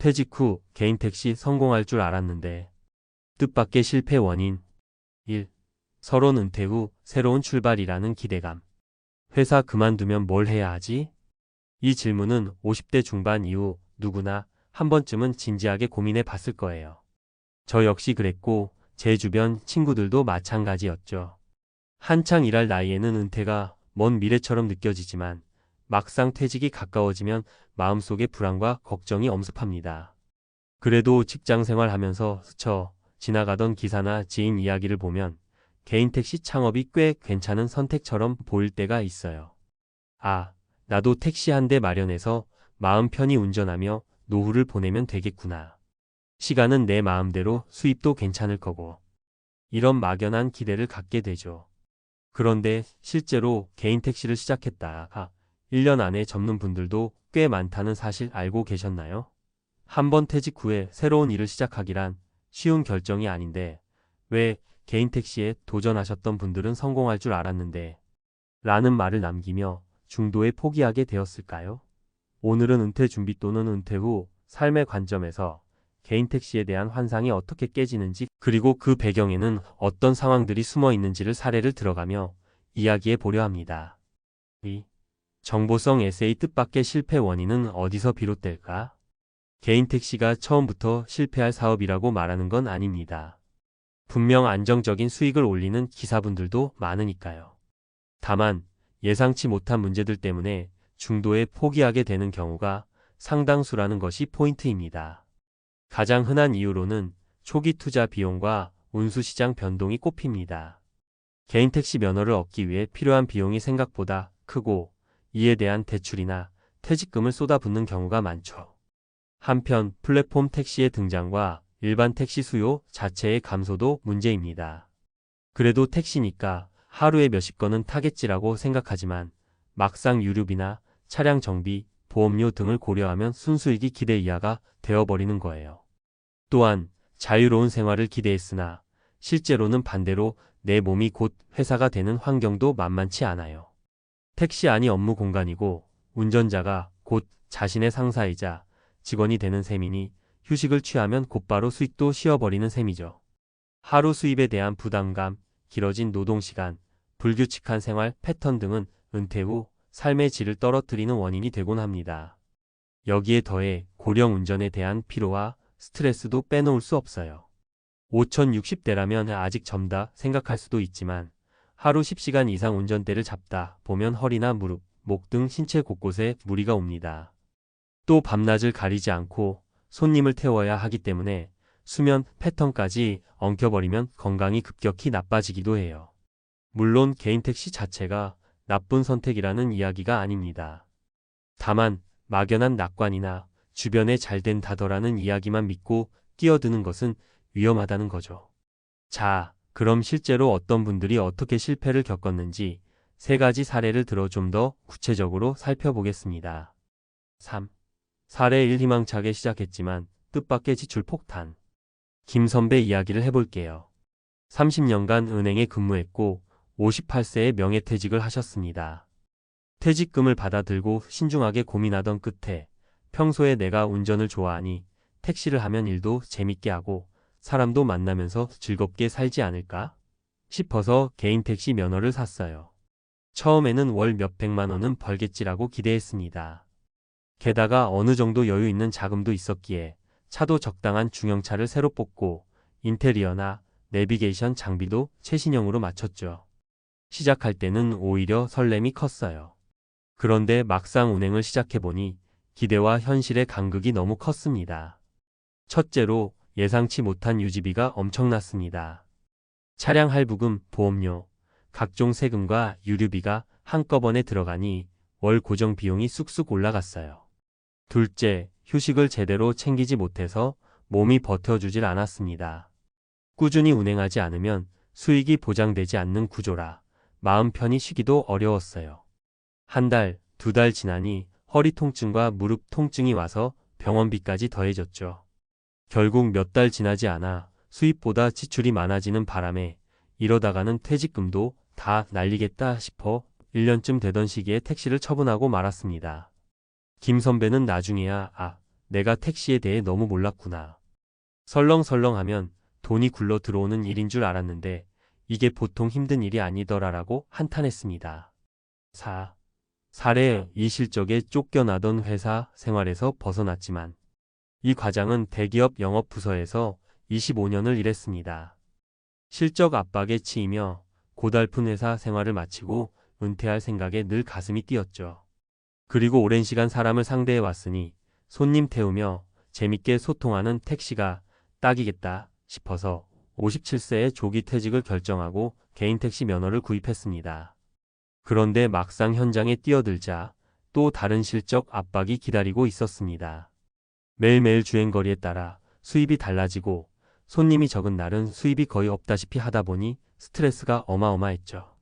퇴직 후 개인 택시 성공할 줄 알았는데 뜻밖의 실패 원인 1. 서론 은퇴 후 새로운 출발이라는 기대감. 회사 그만두면 뭘 해야 하지? 이 질문은 50대 중반 이후 누구나 한 번쯤은 진지하게 고민해 봤을 거예요. 저 역시 그랬고 제 주변 친구들도 마찬가지였죠. 한창 일할 나이에는 은퇴가 먼 미래처럼 느껴지지만 막상 퇴직이 가까워지면 마음속에 불안과 걱정이 엄습합니다. 그래도 직장 생활하면서 스쳐 지나가던 기사나 지인 이야기를 보면 개인 택시 창업이 꽤 괜찮은 선택처럼 보일 때가 있어요. 아, 나도 택시 한 대 마련해서 마음 편히 운전하며 노후를 보내면 되겠구나. 시간은 내 마음대로 수입도 괜찮을 거고. 이런 막연한 기대를 갖게 되죠. 그런데 실제로 개인 택시를 시작했다가 1년 안에 접는 분들도 꽤 많다는 사실 알고 계셨나요? 한번 퇴직 후에 새로운 일을 시작하기란 쉬운 결정이 아닌데 왜 개인 택시에 도전하셨던 분들은 성공할 줄 알았는데 라는 말을 남기며 중도에 포기하게 되었을까요? 오늘은 은퇴 준비 또는 은퇴 후 삶의 관점에서 개인 택시에 대한 환상이 어떻게 깨지는지 그리고 그 배경에는 어떤 상황들이 숨어 있는지를 사례를 들어가며 이야기해 보려 합니다. 2. 정보성 에세이 뜻밖의 실패 원인은 어디서 비롯될까? 개인 택시가 처음부터 실패할 사업이라고 말하는 건 아닙니다. 분명 안정적인 수익을 올리는 기사분들도 많으니까요. 다만 예상치 못한 문제들 때문에 중도에 포기하게 되는 경우가 상당수라는 것이 포인트입니다. 가장 흔한 이유로는 초기 투자 비용과 운수시장 변동이 꼽힙니다. 개인 택시 면허를 얻기 위해 필요한 비용이 생각보다 크고 이에 대한 대출이나 퇴직금을 쏟아붓는 경우가 많죠. 한편 플랫폼 택시의 등장과 일반 택시 수요 자체의 감소도 문제입니다. 그래도 택시니까 하루에 몇십 건은 타겠지라고 생각하지만 막상 유류비나 차량 정비, 보험료 등을 고려하면 순수익이 기대 이하가 되어버리는 거예요. 또한 자유로운 생활을 기대했으나 실제로는 반대로 내 몸이 곧 회사가 되는 환경도 만만치 않아요. 택시 안이 업무 공간이고 운전자가 곧 자신의 상사이자 직원이 되는 셈이니 휴식을 취하면 곧바로 수익도 쉬어버리는 셈이죠. 하루 수입에 대한 부담감, 길어진 노동시간, 불규칙한 생활 패턴 등은 은퇴 후 삶의 질을 떨어뜨리는 원인이 되곤 합니다. 여기에 더해 고령 운전에 대한 피로와 스트레스도 빼놓을 수 없어요. 5060대라면 아직 젊다 생각할 수도 있지만 하루 10시간 이상 운전대를 잡다 보면 허리나 무릎, 목 등 신체 곳곳에 무리가 옵니다. 또 밤낮을 가리지 않고 손님을 태워야 하기 때문에 수면 패턴까지 엉켜버리면 건강이 급격히 나빠지기도 해요. 물론 개인 택시 자체가 나쁜 선택이라는 이야기가 아닙니다. 다만 막연한 낙관이나 주변에 잘 된다더라는 이야기만 믿고 뛰어드는 것은 위험하다는 거죠. 자, 그럼 실제로 어떤 분들이 어떻게 실패를 겪었는지 3가지 사례를 들어 좀 더 구체적으로 살펴보겠습니다. 3. 사례 1. 희망차게 시작했지만 뜻밖의 지출 폭탄. 김 선배 이야기를 해볼게요. 30년간 은행에 근무했고 58세에 명예퇴직을 하셨습니다. 퇴직금을 받아들고 신중하게 고민하던 끝에 평소에 내가 운전을 좋아하니 택시를 하면 일도 재밌게 하고 사람도 만나면서 즐겁게 살지 않을까 싶어서 개인 택시 면허를 샀어요. 처음에는 월 몇백만 원은 벌겠지라고 기대했습니다. 게다가 어느 정도 여유 있는 자금도 있었기에 차도 적당한 중형차를 새로 뽑고 인테리어나 내비게이션 장비도 최신형으로 맞췄죠. 시작할 때는 오히려 설렘이 컸어요. 그런데 막상 운행을 시작해보니 기대와 현실의 간극이 너무 컸습니다. 첫째로 예상치 못한 유지비가 엄청났습니다. 차량 할부금, 보험료, 각종 세금과 유류비가 한꺼번에 들어가니 월 고정 비용이 쑥쑥 올라갔어요. 둘째, 휴식을 제대로 챙기지 못해서 몸이 버텨주질 않았습니다. 꾸준히 운행하지 않으면 수익이 보장되지 않는 구조라 마음 편히 쉬기도 어려웠어요. 1달, 2달 지나니 허리 통증과 무릎 통증이 와서 병원비까지 더해졌죠. 결국 몇 달 지나지 않아 수입보다 지출이 많아지는 바람에 이러다가는 퇴직금도 다 날리겠다 싶어 1년쯤 되던 시기에 택시를 처분하고 말았습니다. 김 선배는 나중에야 내가 택시에 대해 너무 몰랐구나. 설렁설렁하면 돈이 굴러 들어오는 일인 줄 알았는데 이게 보통 힘든 일이 아니더라라고 한탄했습니다. 4. 사례 이 실적에 쫓겨나던 회사 생활에서 벗어났지만 이 과장은 대기업 영업부서에서 25년을 일했습니다. 실적 압박에 치이며 고달픈 회사 생활을 마치고 은퇴할 생각에 늘 가슴이 뛰었죠. 그리고 오랜 시간 사람을 상대해 왔으니 손님 태우며 재밌게 소통하는 택시가 딱이겠다 싶어서 57세에 조기 퇴직을 결정하고 개인 택시 면허를 구입했습니다. 그런데 막상 현장에 뛰어들자 또 다른 실적 압박이 기다리고 있었습니다. 매일매일 주행거리에 따라 수입이 달라지고 손님이 적은 날은 수입이 거의 없다시피 하다 보니 스트레스가 어마어마했죠.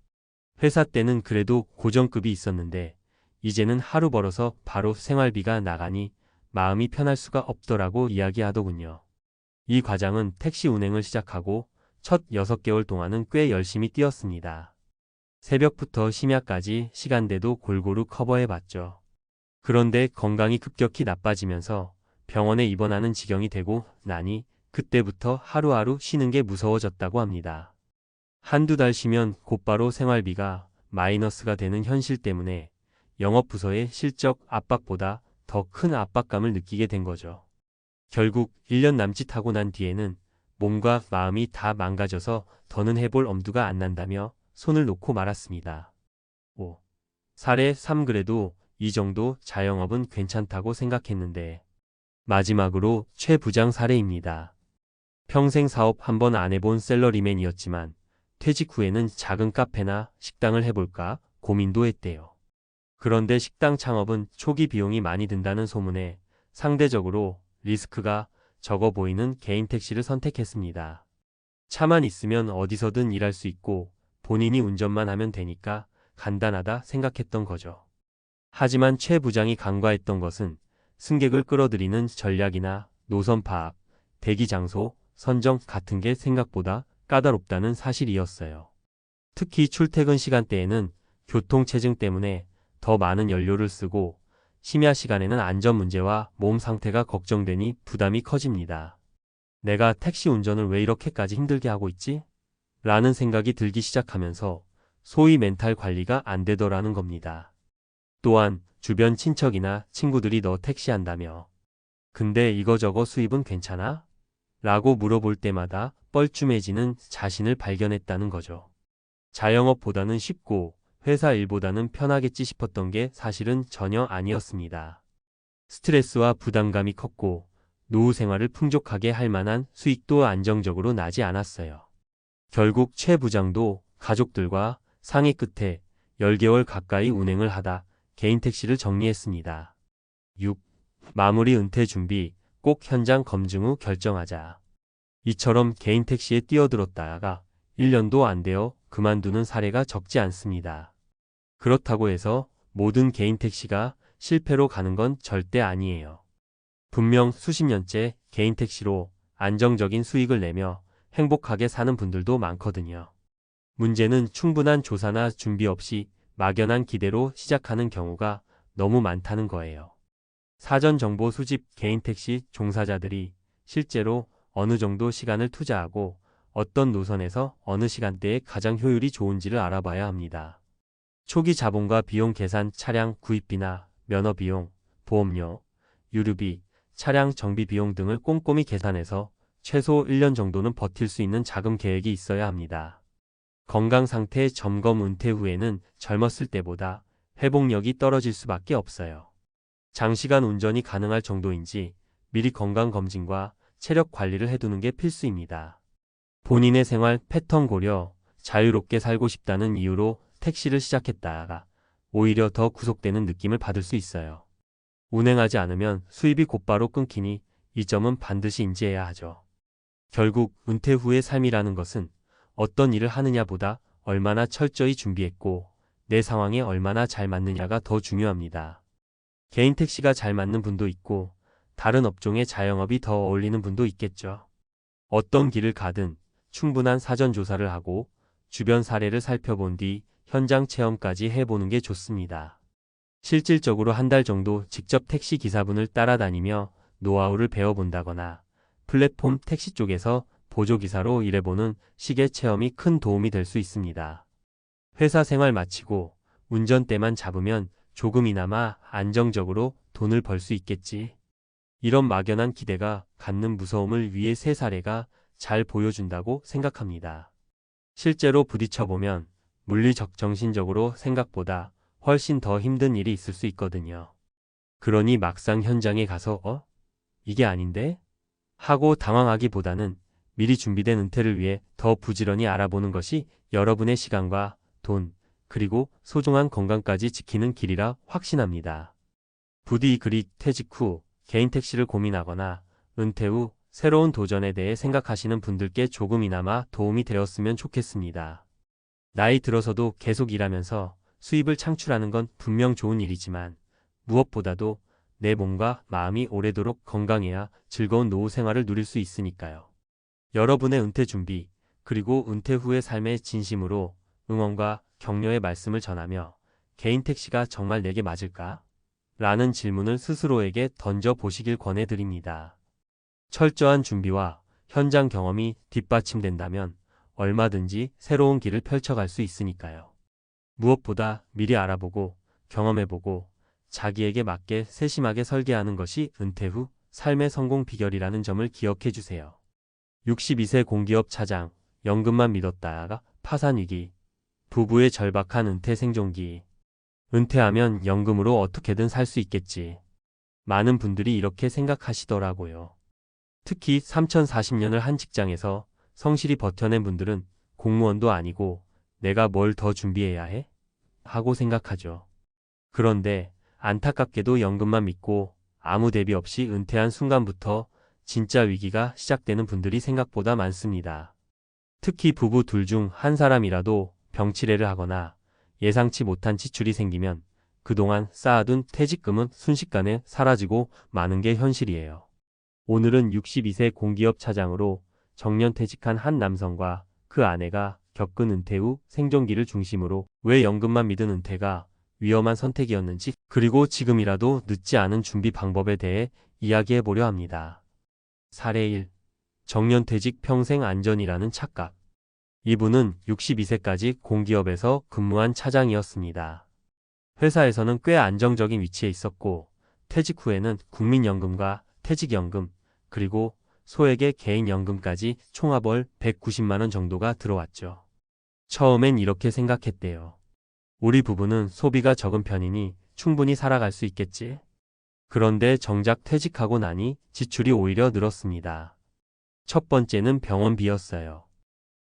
회사 때는 그래도 고정급이 있었는데 이제는 하루 벌어서 바로 생활비가 나가니 마음이 편할 수가 없더라고 이야기하더군요. 이 과장은 택시 운행을 시작하고 첫 6개월 동안은 꽤 열심히 뛰었습니다. 새벽부터 심야까지 시간대도 골고루 커버해봤죠. 그런데 건강이 급격히 나빠지면서 병원에 입원하는 지경이 되고 나니 그때부터 하루하루 쉬는 게 무서워졌다고 합니다. 한두 달 쉬면 곧바로 생활비가 마이너스가 되는 현실 때문에 영업부서의 실적 압박보다 더 큰 압박감을 느끼게 된 거죠. 결국 1년 남짓하고 난 뒤에는 몸과 마음이 다 망가져서 더는 해볼 엄두가 안 난다며 손을 놓고 말았습니다. 5. 사례 3 그래도 이 정도 자영업은 괜찮다고 생각했는데 마지막으로 최 부장 사례입니다. 평생 사업 한 번 안 해본 셀러리맨이었지만 퇴직 후에는 작은 카페나 식당을 해볼까 고민도 했대요. 그런데 식당 창업은 초기 비용이 많이 든다는 소문에 상대적으로 리스크가 적어 보이는 개인 택시를 선택했습니다. 차만 있으면 어디서든 일할 수 있고 본인이 운전만 하면 되니까 간단하다 생각했던 거죠. 하지만 최 부장이 간과했던 것은 승객을 끌어들이는 전략이나 노선 파악, 대기 장소, 선정 같은 게 생각보다 까다롭다는 사실이었어요. 특히 출퇴근 시간대에는 교통체증 때문에 더 많은 연료를 쓰고 심야 시간에는 안전 문제와 몸 상태가 걱정되니 부담이 커집니다. 내가 택시 운전을 왜 이렇게까지 힘들게 하고 있지? 라는 생각이 들기 시작하면서 소위 멘탈 관리가 안 되더라는 겁니다. 또한 주변 친척이나 친구들이 너 택시한다며. 근데 이거저거 수입은 괜찮아? 라고 물어볼 때마다 뻘쭘해지는 자신을 발견했다는 거죠. 자영업보다는 쉽고 회사 일보다는 편하겠지 싶었던 게 사실은 전혀 아니었습니다. 스트레스와 부담감이 컸고 노후 생활을 풍족하게 할 만한 수익도 안정적으로 나지 않았어요. 결국 최 부장도 가족들과 상의 끝에 10개월 가까이 운행을 하다 개인 택시를 정리했습니다. 6. 마무리 은퇴 준비, 꼭 현장 검증 후 결정하자. 이처럼 개인 택시에 뛰어들었다가 1년도 안 되어 그만두는 사례가 적지 않습니다. 그렇다고 해서 모든 개인 택시가 실패로 가는 건 절대 아니에요. 분명 수십 년째 개인 택시로 안정적인 수익을 내며 행복하게 사는 분들도 많거든요. 문제는 충분한 조사나 준비 없이 막연한 기대로 시작하는 경우가 너무 많다는 거예요. 사전 정보 수집 개인 택시 종사자들이 실제로 어느 정도 시간을 투자하고 어떤 노선에서 어느 시간대에 가장 효율이 좋은지를 알아봐야 합니다. 초기 자본과 비용 계산 차량 구입비나 면허 비용, 보험료, 유류비, 차량 정비 비용 등을 꼼꼼히 계산해서 최소 1년 정도는 버틸 수 있는 자금 계획이 있어야 합니다. 건강 상태 점검 은퇴 후에는 젊었을 때보다 회복력이 떨어질 수밖에 없어요. 장시간 운전이 가능할 정도인지 미리 건강검진과 체력 관리를 해두는 게 필수입니다. 본인의 생활 패턴 고려, 자유롭게 살고 싶다는 이유로 택시를 시작했다가 오히려 더 구속되는 느낌을 받을 수 있어요. 운행하지 않으면 수입이 곧바로 끊기니 이 점은 반드시 인지해야 하죠. 결국 은퇴 후의 삶이라는 것은 어떤 일을 하느냐보다 얼마나 철저히 준비했고 내 상황에 얼마나 잘 맞느냐가 더 중요합니다. 개인 택시가 잘 맞는 분도 있고 다른 업종의 자영업이 더 어울리는 분도 있겠죠. 어떤 길을 가든 충분한 사전 조사를 하고 주변 사례를 살펴본 뒤 현장 체험까지 해보는 게 좋습니다. 실질적으로 한 달 정도 직접 택시 기사분을 따라다니며 노하우를 배워본다거나 플랫폼 택시 쪽에서 보조기사로 일해보는 식의 체험이 큰 도움이 될 수 있습니다. 회사 생활 마치고 운전대만 잡으면 조금이나마 안정적으로 돈을 벌 수 있겠지. 이런 막연한 기대가 갖는 무서움을 위해 세 사례가 잘 보여준다고 생각합니다. 실제로 부딪혀보면 물리적 정신적으로 생각보다 훨씬 더 힘든 일이 있을 수 있거든요. 그러니 막상 현장에 가서 이게 아닌데? 하고 당황하기보다는 미리 준비된 은퇴를 위해 더 부지런히 알아보는 것이 여러분의 시간과 돈, 그리고 소중한 건강까지 지키는 길이라 확신합니다. 부디 그리 퇴직 후 개인 택시를 고민하거나 은퇴 후 새로운 도전에 대해 생각하시는 분들께 조금이나마 도움이 되었으면 좋겠습니다. 나이 들어서도 계속 일하면서 수입을 창출하는 건 분명 좋은 일이지만 무엇보다도 내 몸과 마음이 오래도록 건강해야 즐거운 노후 생활을 누릴 수 있으니까요. 여러분의 은퇴 준비, 그리고 은퇴 후의 삶에 진심으로 응원과 격려의 말씀을 전하며 개인 택시가 정말 내게 맞을까? 라는 질문을 스스로에게 던져보시길 권해드립니다. 철저한 준비와 현장 경험이 뒷받침된다면 얼마든지 새로운 길을 펼쳐갈 수 있으니까요. 무엇보다 미리 알아보고 경험해보고 자기에게 맞게 세심하게 설계하는 것이 은퇴 후 삶의 성공 비결이라는 점을 기억해 주세요. 62세 공기업 차장, 연금만 믿었다가 파산 위기, 부부의 절박한 은퇴 생존기. 은퇴하면 연금으로 어떻게든 살 수 있겠지. 많은 분들이 이렇게 생각하시더라고요. 특히 3040년을 한 직장에서 성실히 버텨낸 분들은 공무원도 아니고 내가 뭘 더 준비해야 해? 하고 생각하죠. 그런데 안타깝게도 연금만 믿고 아무 대비 없이 은퇴한 순간부터 진짜 위기가 시작되는 분들이 생각보다 많습니다. 특히 부부 둘 중 한 사람이라도 병치레를 하거나 예상치 못한 지출이 생기면 그동안 쌓아둔 퇴직금은 순식간에 사라지고 마는 게 현실이에요. 오늘은 62세 공기업 차장으로 정년퇴직한 한 남성과 그 아내가 겪은 은퇴 후 생존기를 중심으로 왜 연금만 믿은 은퇴가 위험한 선택이었는지, 그리고 지금이라도 늦지 않은 준비 방법에 대해 이야기해 보려 합니다. 사례 1. 정년퇴직 평생 안전이라는 착각. 이분은 62세까지 공기업에서 근무한 차장이었습니다. 회사에서는 꽤 안정적인 위치에 있었고 퇴직 후에는 국민연금과 퇴직연금, 그리고 소액의 개인연금까지 총합월 190만 원 정도가 들어왔죠. 처음엔 이렇게 생각했대요. 우리 부부는 소비가 적은 편이니 충분히 살아갈 수 있겠지. 그런데 정작 퇴직하고 나니 지출이 오히려 늘었습니다. 첫 번째는 병원비였어요.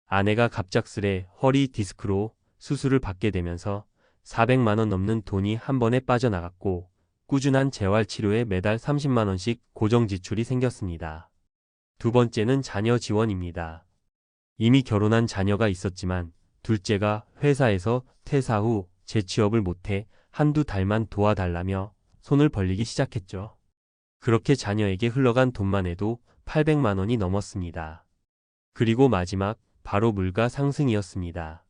아내가 갑작스레 허리 디스크로 수술을 받게 되면서 400만 원 넘는 돈이 한 번에 빠져나갔고 꾸준한 재활치료에 매달 30만 원씩 고정 지출이 생겼습니다. 두 번째는 자녀 지원입니다. 이미 결혼한 자녀가 있었지만 둘째가 회사에서 퇴사 후 재취업을 못해 한두 달만 도와달라며 손을 벌리기 시작했죠. 그렇게 자녀에게 흘러간 돈만 해도 800만 원이 넘었습니다. 그리고 마지막, 바로 물가 상승이었습니다.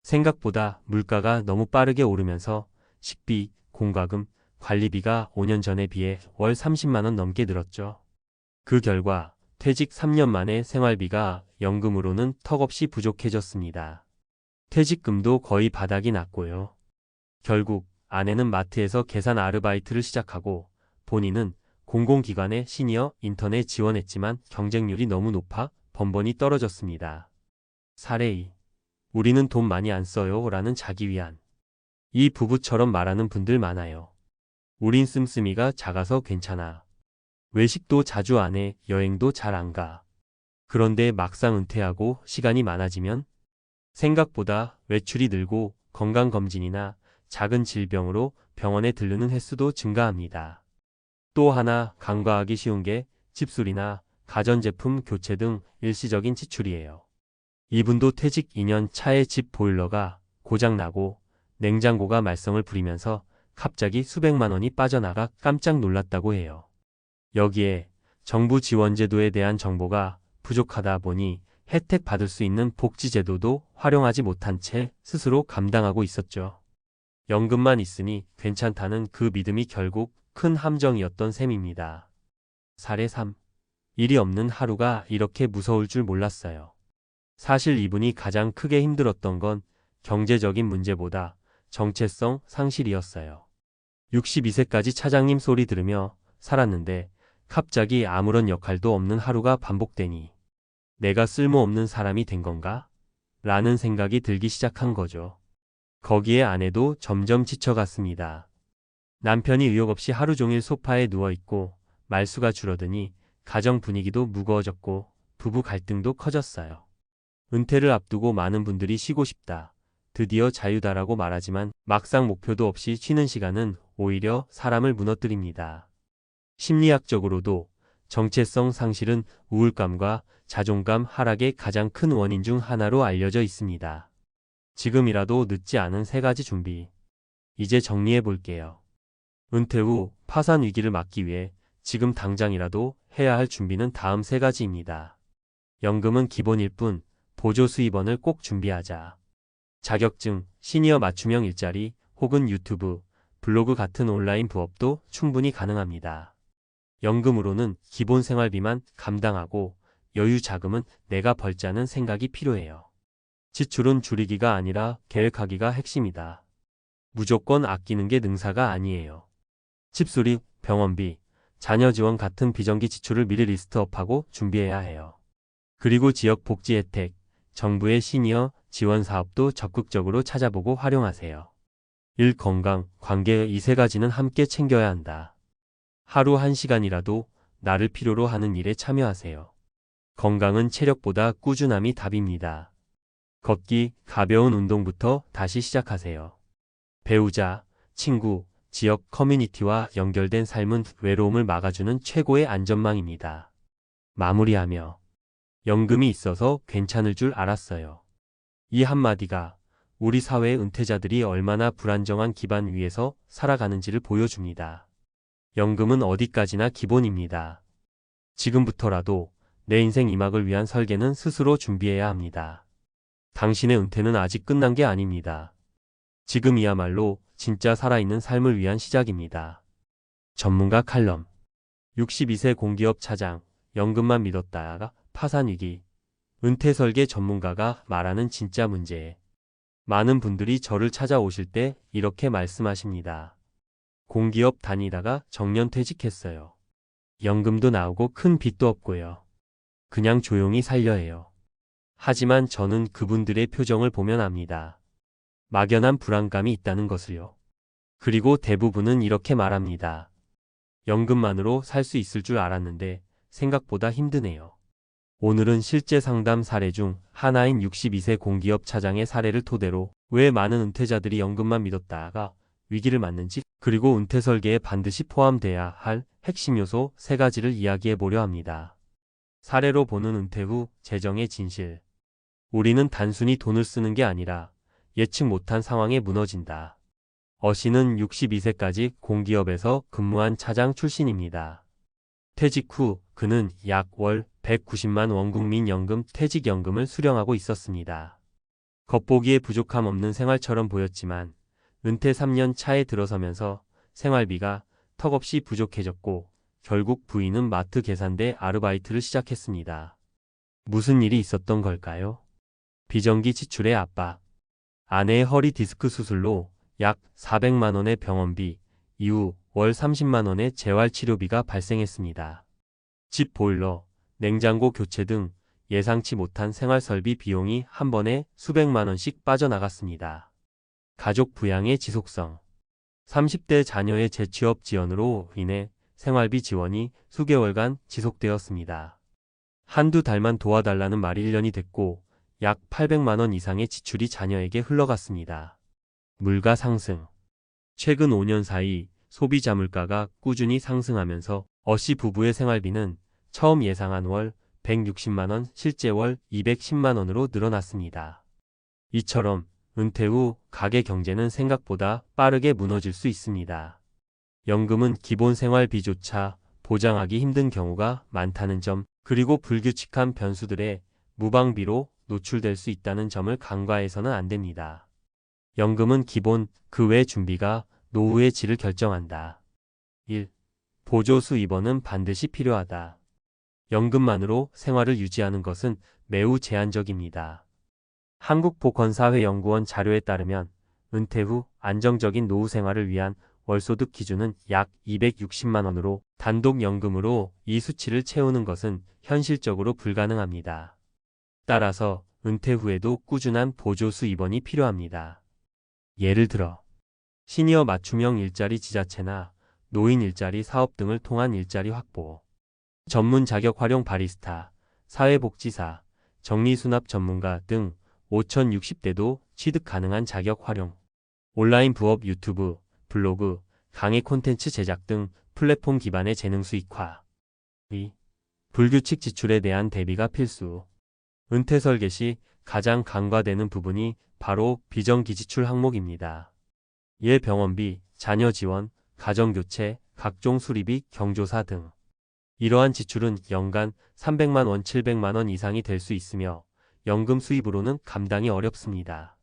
생각보다 물가가 너무 빠르게 오르면서 식비, 공과금, 관리비가 5년 전에 비해 월 30만 원 넘게 늘었죠. 그 결과 퇴직 3년 만에 생활비가 연금으로는 턱없이 부족해졌습니다. 퇴직금도 거의 바닥이 났고요. 결국 아내는 마트에서 계산 아르바이트를 시작하고 본인은 공공기관의 시니어 인턴에 지원했지만 경쟁률이 너무 높아 번번이 떨어졌습니다. 사례 2. 우리는 돈 많이 안 써요 라는 자기위안. 이 부부처럼 말하는 분들 많아요. 우린 씀씀이가 작아서 괜찮아. 외식도 자주 안 해, 여행도 잘 안 가. 그런데 막상 은퇴하고 시간이 많아지면 생각보다 외출이 늘고 건강검진이나 작은 질병으로 병원에 들르는 횟수도 증가합니다. 또 하나 간과하기 쉬운 게 집수리나 가전제품 교체 등 일시적인 지출이에요. 이분도 퇴직 2년 차에 집 보일러가 고장나고 냉장고가 말썽을 부리면서 갑자기 수백만 원이 빠져나가 깜짝 놀랐다고 해요. 여기에 정부 지원제도에 대한 정보가 부족하다 보니 혜택 받을 수 있는 복지제도도 활용하지 못한 채 스스로 감당하고 있었죠. 연금만 있으니 괜찮다는 그 믿음이 결국 큰 함정이었던 셈입니다. 사례 3. 일이 없는 하루가 이렇게 무서울 줄 몰랐어요. 사실 이분이 가장 크게 힘들었던 건 경제적인 문제보다 정체성 상실이었어요. 62세까지 차장님 소리 들으며 살았는데 갑자기 아무런 역할도 없는 하루가 반복되니 내가 쓸모없는 사람이 된 건가? 라는 생각이 들기 시작한 거죠. 거기에 아내도 점점 지쳐갔습니다. 남편이 의욕 없이 하루 종일 소파에 누워있고 말수가 줄어드니 가정 분위기도 무거워졌고 부부 갈등도 커졌어요. 은퇴를 앞두고 많은 분들이 쉬고 싶다, 드디어 자유다라고 말하지만 막상 목표도 없이 쉬는 시간은 오히려 사람을 무너뜨립니다. 심리학적으로도 정체성 상실은 우울감과 자존감 하락의 가장 큰 원인 중 하나로 알려져 있습니다. 지금이라도 늦지 않은 3가지 준비. 이제 정리해 볼게요. 은퇴 후 파산 위기를 막기 위해 지금 당장이라도 해야 할 준비는 다음 3가지입니다. 연금은 기본일 뿐 보조 수입원을 꼭 준비하자. 자격증, 시니어 맞춤형 일자리 혹은 유튜브, 블로그 같은 온라인 부업도 충분히 가능합니다. 연금으로는 기본 생활비만 감당하고 여유 자금은 내가 벌자는 생각이 필요해요. 지출은 줄이기가 아니라 계획하기가 핵심이다. 무조건 아끼는 게 능사가 아니에요. 집수리, 병원비, 자녀 지원 같은 비정기 지출을 미리 리스트업하고 준비해야 해요. 그리고 지역 복지 혜택, 정부의 시니어 지원 사업도 적극적으로 찾아보고 활용하세요. 일, 건강, 관계 이 3가지는 함께 챙겨야 한다. 하루 1시간이라도 나를 필요로 하는 일에 참여하세요. 건강은 체력보다 꾸준함이 답입니다. 걷기, 가벼운 운동부터 다시 시작하세요. 배우자, 친구, 지역 커뮤니티와 연결된 삶은 외로움을 막아주는 최고의 안전망입니다. 마무리하며 연금이 있어서 괜찮을 줄 알았어요. 이 한마디가 우리 사회의 은퇴자들이 얼마나 불안정한 기반 위에서 살아가는지를 보여줍니다. 연금은 어디까지나 기본입니다. 지금부터라도 내 인생 2막을 위한 설계는 스스로 준비해야 합니다. 당신의 은퇴는 아직 끝난 게 아닙니다. 지금이야말로 진짜 살아있는 삶을 위한 시작입니다. 전문가 칼럼. 62세 공기업 차장, 연금만 믿었다가 파산 위기. 은퇴 설계 전문가가 말하는 진짜 문제. 많은 분들이 저를 찾아오실 때 이렇게 말씀하십니다. 공기업 다니다가 정년 퇴직했어요. 연금도 나오고 큰 빚도 없고요. 그냥 조용히 살려 해요. 하지만 저는 그분들의 표정을 보면 압니다. 막연한 불안감이 있다는 것을요. 그리고 대부분은 이렇게 말합니다. 연금만으로 살 수 있을 줄 알았는데 생각보다 힘드네요. 오늘은 실제 상담 사례 중 하나인 62세 공기업 차장의 사례를 토대로 왜 많은 은퇴자들이 연금만 믿었다가 위기를 맞는지, 그리고 은퇴 설계에 반드시 포함돼야 할 핵심 요소 3가지를 이야기해 보려 합니다. 사례로 보는 은퇴 후 재정의 진실. 우리는 단순히 돈을 쓰는 게 아니라 예측 못한 상황에 무너진다. 어씨는 62세까지 공기업에서 근무한 차장 출신입니다. 퇴직 후 그는 약 월 190만 원 국민연금 퇴직연금을 수령하고 있었습니다. 겉보기에 부족함 없는 생활처럼 보였지만 은퇴 3년 차에 들어서면서 생활비가 턱없이 부족해졌고 결국 부인은 마트 계산대 아르바이트를 시작했습니다. 무슨 일이 있었던 걸까요? 비정기 지출의 압박. 아내의 허리 디스크 수술로 약 400만 원의 병원비, 이후 월 30만 원의 재활치료비가 발생했습니다. 집 보일러, 냉장고 교체 등 예상치 못한 생활설비 비용이 한 번에 수백만 원씩 빠져나갔습니다. 가족 부양의 지속성. 30대 자녀의 재취업 지원으로 인해 생활비 지원이 수개월간 지속되었습니다. 한두 달만 도와달라는 말이 1년이 됐고 약 800만 원 이상의 지출이 자녀에게 흘러갔습니다. 물가 상승. 최근 5년 사이 소비자 물가가 꾸준히 상승하면서 어씨 부부의 생활비는 처음 예상한 월 160만 원, 실제 월 210만 원으로 늘어났습니다. 이처럼 은퇴 후 가계 경제는 생각보다 빠르게 무너질 수 있습니다. 연금은 기본 생활비조차 보장하기 힘든 경우가 많다는 점, 그리고 불규칙한 변수들의 무방비로 노출될 수 있다는 점을 간과해서는 안 됩니다. 연금은 기본, 그 외 준비가 노후의 질을 결정한다. 1. 보조수 입원은 반드시 필요하다. 연금만으로 생활을 유지하는 것은 매우 제한적입니다. 한국보건사회연구원 자료에 따르면 은퇴 후 안정적인 노후 생활을 위한 월소득 기준은 약 260만 원으로 단독 연금으로 이 수치를 채우는 것은 현실적으로 불가능합니다. 따라서 은퇴 후에도 꾸준한 보조수 입원이 필요합니다. 예를 들어 시니어 맞춤형 일자리 지자체나 노인 일자리 사업 등을 통한 일자리 확보, 전문 자격 활용 바리스타, 사회복지사, 정리수납 전문가 등 5060대도 취득 가능한 자격 활용, 온라인 부업 유튜브, 블로그, 강의 콘텐츠 제작 등 플랫폼 기반의 재능 수익화. 2. 불규칙 지출에 대한 대비가 필수. 은퇴 설계 시 가장 간과되는 부분이 바로 비정기지출 항목입니다. 예 병원비, 자녀 지원, 가정교체, 각종 수리비, 경조사 등. 이러한 지출은 연간 300만 원, 700만 원 이상이 될 수 있으며 연금 수입으로는 감당이 어렵습니다.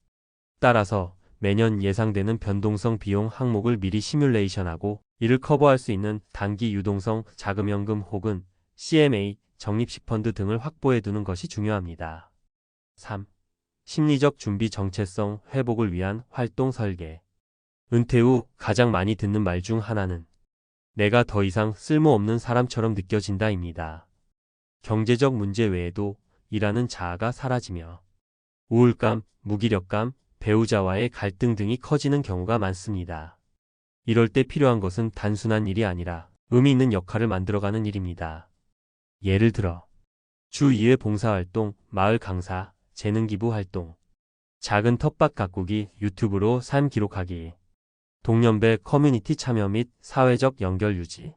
따라서 매년 예상되는 변동성 비용 항목을 미리 시뮬레이션하고 이를 커버할 수 있는 단기 유동성 자금연금 혹은 CMA, 적립식 펀드 등을 확보해 두는 것이 중요합니다. 3. 심리적 준비 정체성 회복을 위한 활동 설계. 은퇴 후 가장 많이 듣는 말 중 하나는 내가 더 이상 쓸모없는 사람처럼 느껴진다입니다. 경제적 문제 외에도 일하는 자아가 사라지며 우울감, 무기력감, 배우자와의 갈등 등이 커지는 경우가 많습니다. 이럴 때 필요한 것은 단순한 일이 아니라 의미 있는 역할을 만들어가는 일입니다. 예를 들어 주 2회 봉사활동, 마을 강사, 재능기부 활동, 작은 텃밭 가꾸기, 유튜브로 삶 기록하기, 동년배 커뮤니티 참여 및 사회적 연결 유지.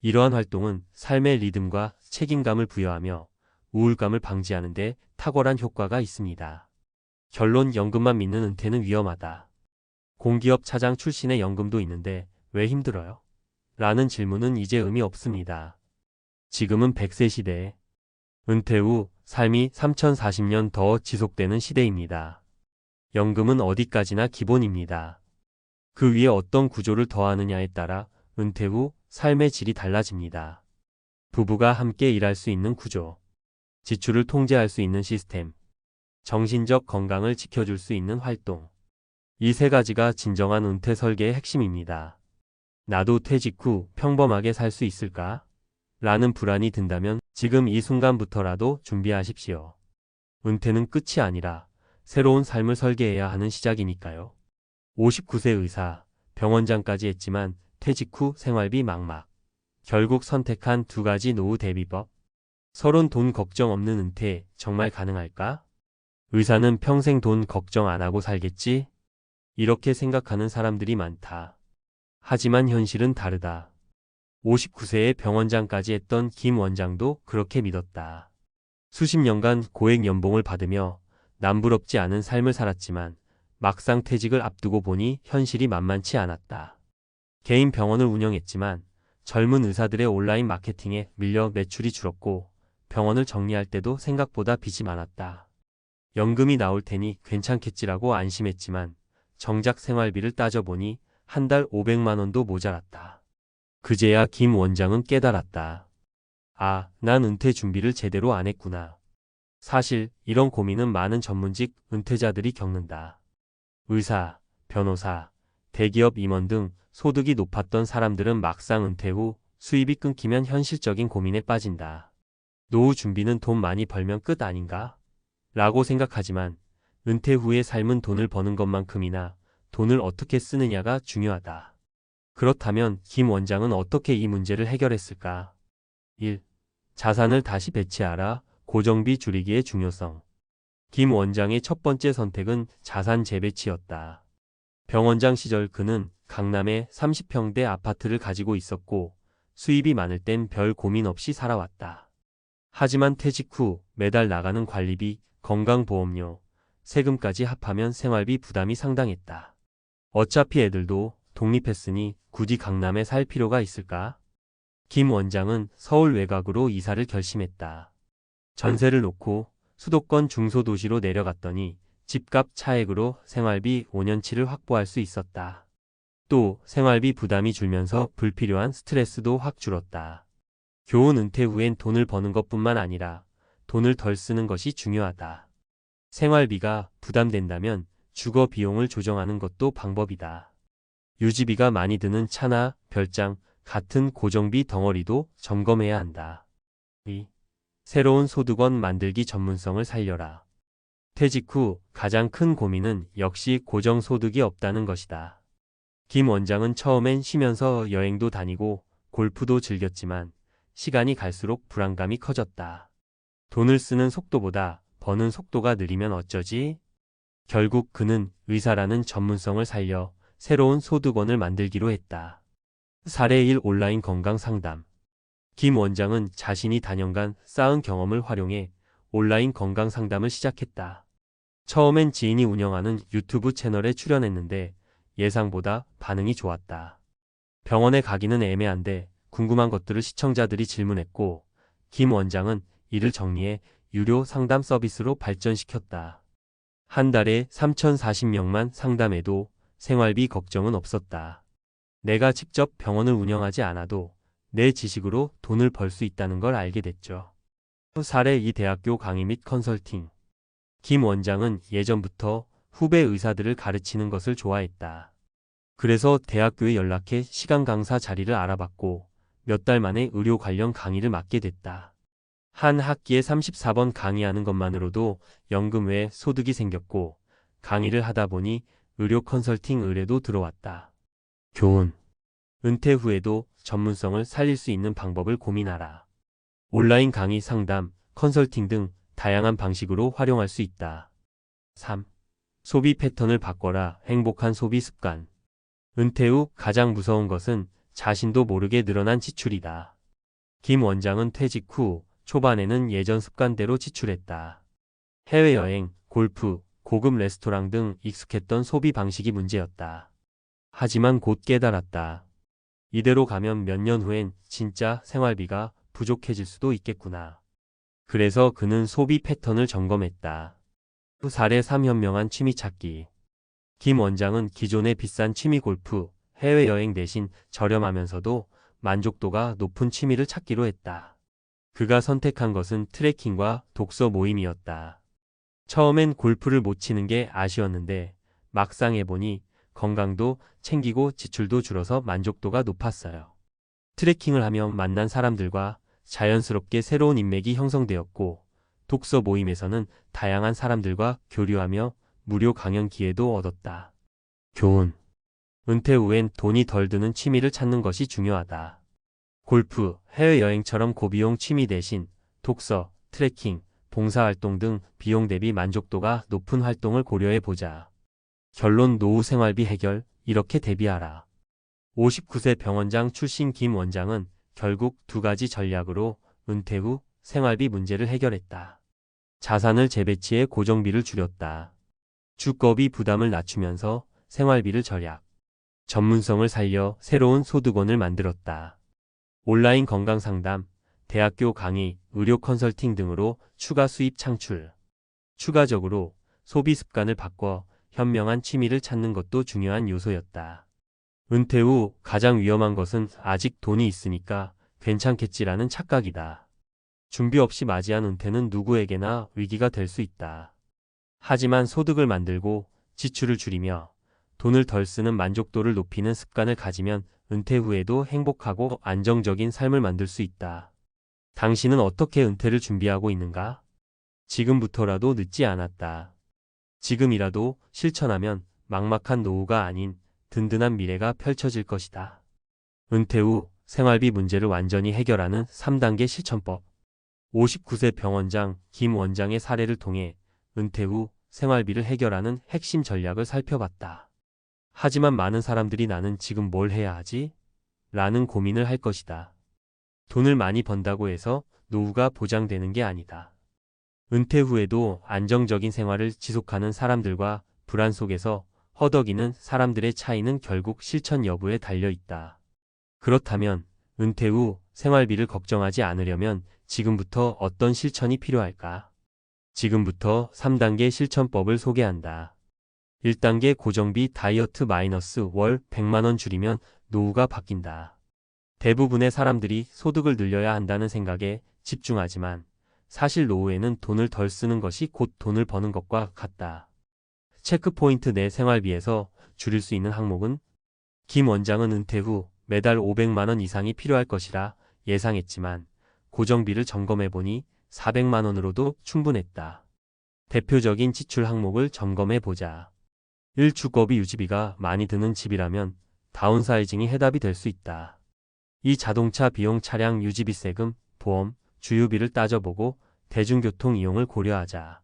이러한 활동은 삶의 리듬과 책임감을 부여하며 우울감을 방지하는 데 탁월한 효과가 있습니다. 결론 연금만 믿는 은퇴는 위험하다. 공기업 차장 출신의 연금도 있는데 왜 힘들어요? 라는 질문은 이제 의미 없습니다. 지금은 100세 시대에 은퇴 후 삶이 3040년 더 지속되는 시대입니다. 연금은 어디까지나 기본입니다. 그 위에 어떤 구조를 더하느냐에 따라 은퇴 후 삶의 질이 달라집니다. 부부가 함께 일할 수 있는 구조, 지출을 통제할 수 있는 시스템, 정신적 건강을 지켜줄 수 있는 활동. 이 세 가지가 진정한 은퇴 설계의 핵심입니다. 나도 퇴직 후 평범하게 살 수 있을까? 라는 불안이 든다면 지금 이 순간부터라도 준비하십시오. 은퇴는 끝이 아니라 새로운 삶을 설계해야 하는 시작이니까요. 59세 의사, 병원장까지 했지만 퇴직 후 생활비 막막. 결국 선택한 두 가지 노후 대비법. 서론 돈 걱정 없는 은퇴 정말 가능할까? 의사는 평생 돈 걱정 안 하고 살겠지? 이렇게 생각하는 사람들이 많다. 하지만 현실은 다르다. 59세에 병원장까지 했던 김 원장도 그렇게 믿었다. 수십 년간 고액 연봉을 받으며 남부럽지 않은 삶을 살았지만 막상 퇴직을 앞두고 보니 현실이 만만치 않았다. 개인 병원을 운영했지만 젊은 의사들의 온라인 마케팅에 밀려 매출이 줄었고 병원을 정리할 때도 생각보다 빚이 많았다. 연금이 나올 테니 괜찮겠지라고 안심했지만 정작 생활비를 따져보니 한 달 500만 원도 모자랐다. 그제야 김 원장은 깨달았다. 아, 난 은퇴 준비를 제대로 안 했구나. 사실 이런 고민은 많은 전문직 은퇴자들이 겪는다. 의사, 변호사, 대기업 임원 등 소득이 높았던 사람들은 막상 은퇴 후 수입이 끊기면 현실적인 고민에 빠진다. 노후 준비는 돈 많이 벌면 끝 아닌가? 라고 생각하지만 은퇴 후의 삶은 돈을 버는 것만큼이나 돈을 어떻게 쓰느냐가 중요하다. 그렇다면 김 원장은 어떻게 이 문제를 해결했을까? 1. 자산을 다시 배치하라. 고정비 줄이기의 중요성. 김 원장의 첫 번째 선택은 자산 재배치였다. 병원장 시절 그는 강남에 30평대 아파트를 가지고 있었고 수입이 많을 땐 별 고민 없이 살아왔다. 하지만 퇴직 후 매달 나가는 관리비, 건강보험료, 세금까지 합하면 생활비 부담이 상당했다. 어차피 애들도 독립했으니 굳이 강남에 살 필요가 있을까? 김 원장은 서울 외곽으로 이사를 결심했다. 전세를 놓고 수도권 중소도시로 내려갔더니 집값 차액으로 생활비 5년치를 확보할 수 있었다. 또 생활비 부담이 줄면서 불필요한 스트레스도 확 줄었다. 교훈 은퇴 후엔 돈을 버는 것뿐만 아니라 돈을 덜 쓰는 것이 중요하다. 생활비가 부담된다면 주거 비용을 조정하는 것도 방법이다. 유지비가 많이 드는 차나 별장 같은 고정비 덩어리도 점검해야 한다. 2. 새로운 소득원 만들기 전문성을 살려라. 퇴직 후 가장 큰 고민은 역시 고정소득이 없다는 것이다. 김 원장은 처음엔 쉬면서 여행도 다니고 골프도 즐겼지만 시간이 갈수록 불안감이 커졌다. 돈을 쓰는 속도보다 버는 속도가 느리면 어쩌지? 결국 그는 의사라는 전문성을 살려 새로운 소득원을 만들기로 했다. 사례 1 온라인 건강 상담. 김 원장은 자신이 다년간 쌓은 경험을 활용해 온라인 건강 상담을 시작했다. 처음엔 지인이 운영하는 유튜브 채널에 출연했는데 예상보다 반응이 좋았다. 병원에 가기는 애매한데 궁금한 것들을 시청자들이 질문했고 김 원장은 이를 정리해 유료 상담 서비스로 발전시켰다. 한 달에 3,040명만 상담해도 생활비 걱정은 없었다. 내가 직접 병원을 운영하지 않아도 내 지식으로 돈을 벌 수 있다는 걸 알게 됐죠. 사례 2 대학교 강의 및 컨설팅. 김 원장은 예전부터 후배 의사들을 가르치는 것을 좋아했다. 그래서 대학교에 연락해 시간 강사 자리를 알아봤고 몇 달 만에 의료 관련 강의를 맡게 됐다. 한 학기에 34번 강의하는 것만으로도 연금 외 소득이 생겼고 강의를 하다 보니 의료 컨설팅 의뢰도 들어왔다. 교훈. 은퇴 후에도 전문성을 살릴 수 있는 방법을 고민하라. 온라인 강의, 상담, 컨설팅 등 다양한 방식으로 활용할 수 있다. 3. 소비 패턴을 바꿔라. 행복한 소비 습관. 은퇴 후 가장 무서운 것은 자신도 모르게 늘어난 지출이다. 김 원장은 퇴직 후 초반에는 예전 습관대로 지출했다. 해외여행, 골프, 고급 레스토랑 등 익숙했던 소비 방식이 문제였다. 하지만 곧 깨달았다. 이대로 가면 몇 년 후엔 진짜 생활비가 부족해질 수도 있겠구나. 그래서 그는 소비 패턴을 점검했다. 사례 3 현명한 취미 찾기. 김 원장은 기존의 비싼 취미 골프, 해외여행 대신 저렴하면서도 만족도가 높은 취미를 찾기로 했다. 그가 선택한 것은 트레킹과 독서 모임이었다. 처음엔 골프를 못 치는 게 아쉬웠는데 막상 해보니 건강도 챙기고 지출도 줄어서 만족도가 높았어요. 트레킹을 하며 만난 사람들과 자연스럽게 새로운 인맥이 형성되었고 독서 모임에서는 다양한 사람들과 교류하며 무료 강연 기회도 얻었다. 교훈. 은퇴 후엔 돈이 덜 드는 취미를 찾는 것이 중요하다. 골프, 해외여행처럼 고비용 취미 대신 독서, 트레킹, 봉사활동 등 비용 대비 만족도가 높은 활동을 고려해보자. 결론 노후 생활비 해결, 이렇게 대비하라. 59세 병원장 출신 김 원장은 결국 두 가지 전략으로 은퇴 후 생활비 문제를 해결했다. 자산을 재배치해 고정비를 줄였다. 주거비 부담을 낮추면서 생활비를 절약. 전문성을 살려 새로운 소득원을 만들었다. 온라인 건강상담, 대학교 강의, 의료 컨설팅 등으로 추가 수입 창출. 추가적으로 소비 습관을 바꿔 현명한 취미를 찾는 것도 중요한 요소였다. 은퇴 후 가장 위험한 것은 아직 돈이 있으니까 괜찮겠지라는 착각이다. 준비 없이 맞이한 은퇴는 누구에게나 위기가 될 수 있다. 하지만 소득을 만들고 지출을 줄이며 돈을 덜 쓰는 만족도를 높이는 습관을 가지면 은퇴 후에도 행복하고 안정적인 삶을 만들 수 있다. 당신은 어떻게 은퇴를 준비하고 있는가? 지금부터라도 늦지 않았다. 지금이라도 실천하면 막막한 노후가 아닌 든든한 미래가 펼쳐질 것이다. 은퇴 후 생활비 문제를 완전히 해결하는 3단계 실천법. 59세 병원장 김 원장의 사례를 통해 은퇴 후 생활비를 해결하는 핵심 전략을 살펴봤다. 하지만 많은 사람들이 나는 지금 뭘 해야 하지? 라는 고민을 할 것이다. 돈을 많이 번다고 해서 노후가 보장되는 게 아니다. 은퇴 후에도 안정적인 생활을 지속하는 사람들과 불안 속에서 허덕이는 사람들의 차이는 결국 실천 여부에 달려 있다. 그렇다면 은퇴 후 생활비를 걱정하지 않으려면 지금부터 어떤 실천이 필요할까? 지금부터 3단계 실천법을 소개한다. 1단계 고정비 다이어트 마이너스 월 100만원 줄이면 노후가 바뀐다. 대부분의 사람들이 소득을 늘려야 한다는 생각에 집중하지만 사실 노후에는 돈을 덜 쓰는 것이 곧 돈을 버는 것과 같다. 체크포인트 내 생활비에서 줄일 수 있는 항목은 김 원장은 은퇴 후 매달 500만원 이상이 필요할 것이라 예상했지만 고정비를 점검해보니 400만원으로도 충분했다. 대표적인 지출 항목을 점검해보자. 1. 주거비 유지비가 많이 드는 집이라면 다운사이징이 해답이 될 수 있다. 2. 자동차 비용 차량 유지비 세금, 보험, 주유비를 따져보고 대중교통 이용을 고려하자.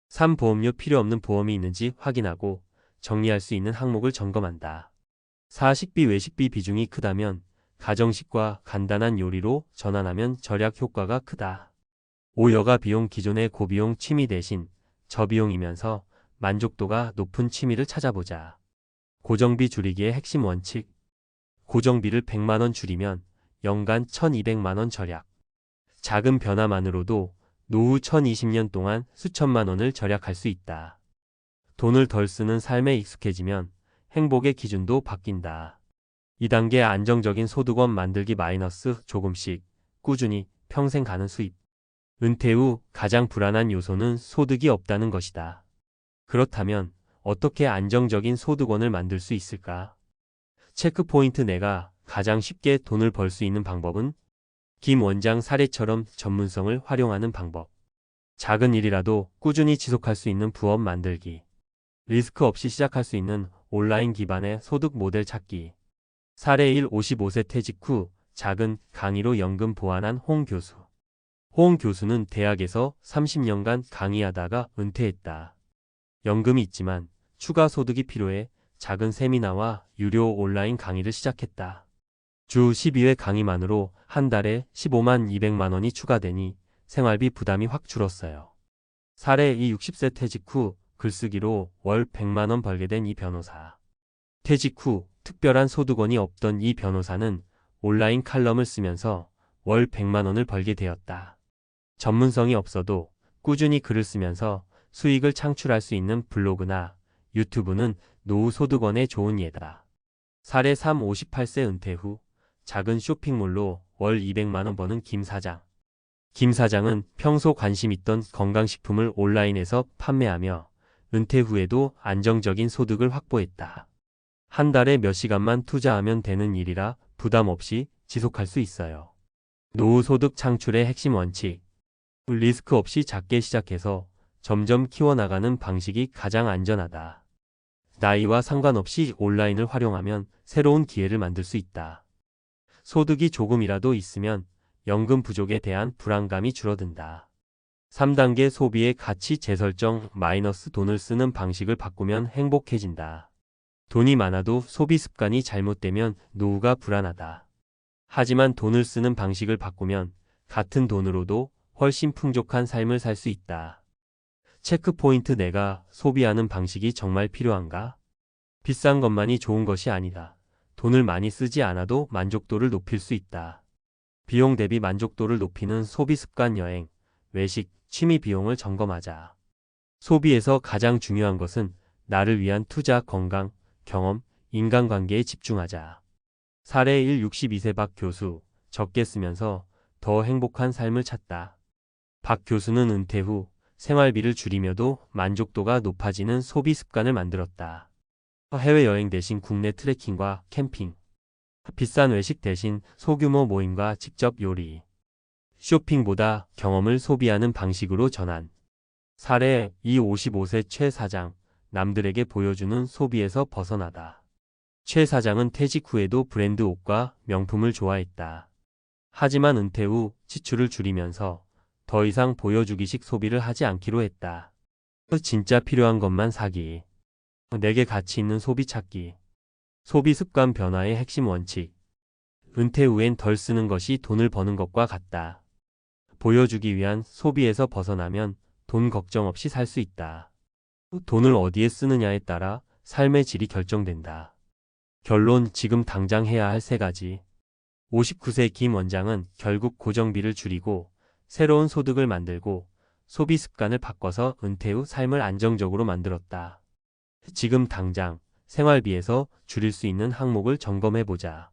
3. 보험료 필요 없는 보험이 있는지 확인하고 정리할 수 있는 항목을 점검한다. 4. 식비 외식비 비중이 크다면 가정식과 간단한 요리로 전환하면 절약 효과가 크다. 5. 여가 비용 기존의 고비용 취미 대신 저비용이면서 만족도가 높은 취미를 찾아보자. 고정비 줄이기의 핵심 원칙. 고정비를 100만원 줄이면 연간 1200만원 절약. 작은 변화만으로도 노후 1020년 동안 수천만원을 절약할 수 있다. 돈을 덜 쓰는 삶에 익숙해지면 행복의 기준도 바뀐다. 2단계 안정적인 소득원 만들기 마이너스 조금씩 꾸준히 평생 가는 수입. 은퇴 후 가장 불안한 요소는 소득이 없다는 것이다. 그렇다면 어떻게 안정적인 소득원을 만들 수 있을까? 체크포인트 내가 가장 쉽게 돈을 벌 수 있는 방법은 김 원장 사례처럼 전문성을 활용하는 방법. 작은 일이라도 꾸준히 지속할 수 있는 부업 만들기. 리스크 없이 시작할 수 있는 온라인 기반의 소득 모델 찾기. 사례 1. 55세 퇴직 후 작은 강의로 연금 보완한 홍 교수. 홍 교수는 대학에서 30년간 강의하다가 은퇴했다. 연금이 있지만 추가 소득이 필요해 작은 세미나와 유료 온라인 강의를 시작했다. 주 12회 강의만으로 한 달에 15만 200만 원이 추가되니 생활비 부담이 확 줄었어요. 사례 2. 60세 퇴직 후 글쓰기로 월 100만 원 벌게 된 이 변호사. 퇴직 후 특별한 소득원이 없던 이 변호사는 온라인 칼럼을 쓰면서 월 100만 원을 벌게 되었다. 전문성이 없어도 꾸준히 글을 쓰면서 수익을 창출할 수 있는 블로그나 유튜브는 노후 소득원에 좋은 예다. 사례 3. 58세 은퇴 후 작은 쇼핑몰로 월 200만 원 버는 김 사장. 김 사장은 평소 관심 있던 건강식품을 온라인에서 판매하며 은퇴 후에도 안정적인 소득을 확보했다. 한 달에 몇 시간만 투자하면 되는 일이라 부담 없이 지속할 수 있어요. 노후 소득 창출의 핵심 원칙. 리스크 없이 작게 시작해서 점점 키워나가는 방식이 가장 안전하다. 나이와 상관없이 온라인을 활용하면 새로운 기회를 만들 수 있다. 소득이 조금이라도 있으면 연금 부족에 대한 불안감이 줄어든다. 3단계 소비의 가치 재설정 마이너스 돈을 쓰는 방식을 바꾸면 행복해진다. 돈이 많아도 소비 습관이 잘못되면 노후가 불안하다. 하지만 돈을 쓰는 방식을 바꾸면 같은 돈으로도 훨씬 풍족한 삶을 살 수 있다. 체크포인트 내가 소비하는 방식이 정말 필요한가? 비싼 것만이 좋은 것이 아니다. 돈을 많이 쓰지 않아도 만족도를 높일 수 있다. 비용 대비 만족도를 높이는 소비 습관 여행, 외식, 취미 비용을 점검하자. 소비에서 가장 중요한 것은 나를 위한 투자, 건강, 경험, 인간관계에 집중하자. 사례 1. 62세 박 교수, 적게 쓰면서 더 행복한 삶을 찾다. 박 교수는 은퇴 후 생활비를 줄이며도 만족도가 높아지는 소비 습관을 만들었다. 해외여행 대신 국내 트레킹과 캠핑, 비싼 외식 대신 소규모 모임과 직접 요리, 쇼핑보다 경험을 소비하는 방식으로 전환. 사례 2. 55세 최 사장, 남들에게 보여주는 소비에서 벗어나다. 최 사장은 퇴직 후에도 브랜드 옷과 명품을 좋아했다. 하지만 은퇴 후 지출을 줄이면서 더 이상 보여주기식 소비를 하지 않기로 했다. 진짜 필요한 것만 사기. 내게 가치 있는 소비 찾기. 소비 습관 변화의 핵심 원칙. 은퇴 후엔 덜 쓰는 것이 돈을 버는 것과 같다. 보여주기 위한 소비에서 벗어나면 돈 걱정 없이 살 수 있다. 돈을 어디에 쓰느냐에 따라 삶의 질이 결정된다. 결론, 지금 당장 해야 할 3가지. 59세 김 원장은 결국 고정비를 줄이고 새로운 소득을 만들고 소비 습관을 바꿔서 은퇴 후 삶을 안정적으로 만들었다. 지금 당장 생활비에서 줄일 수 있는 항목을 점검해보자.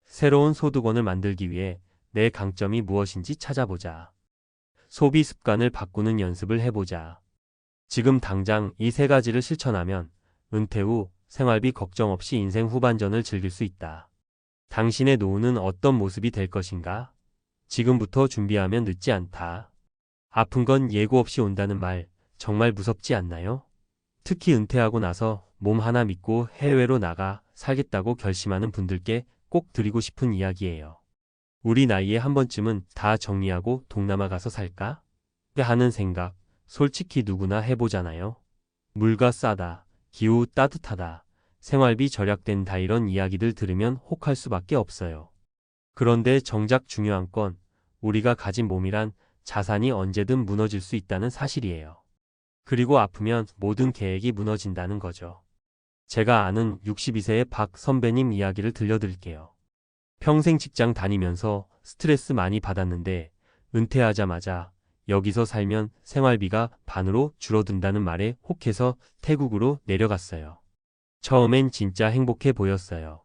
새로운 소득원을 만들기 위해 내 강점이 무엇인지 찾아보자. 소비 습관을 바꾸는 연습을 해보자. 지금 당장 이 세 가지를 실천하면 은퇴 후 생활비 걱정 없이 인생 후반전을 즐길 수 있다. 당신의 노후는 어떤 모습이 될 것인가? 지금부터 준비하면 늦지 않다. 아픈 건 예고 없이 온다는 말 정말 무섭지 않나요? 특히 은퇴하고 나서 몸 하나 믿고 해외로 나가 살겠다고 결심하는 분들께 꼭 드리고 싶은 이야기예요. 우리 나이에 한 번쯤은 다 정리하고 동남아 가서 살까? 하는 생각 솔직히 누구나 해보잖아요. 물가 싸다, 기후 따뜻하다, 생활비 절약된다 이런 이야기들 들으면 혹할 수밖에 없어요. 그런데 정작 중요한 건 우리가 가진 몸이란 자산이 언제든 무너질 수 있다는 사실이에요. 그리고 아프면 모든 계획이 무너진다는 거죠. 제가 아는 62세의 박 선배님 이야기를 들려드릴게요. 평생 직장 다니면서 스트레스 많이 받았는데 은퇴하자마자 여기서 살면 생활비가 반으로 줄어든다는 말에 혹해서 태국으로 내려갔어요. 처음엔 진짜 행복해 보였어요.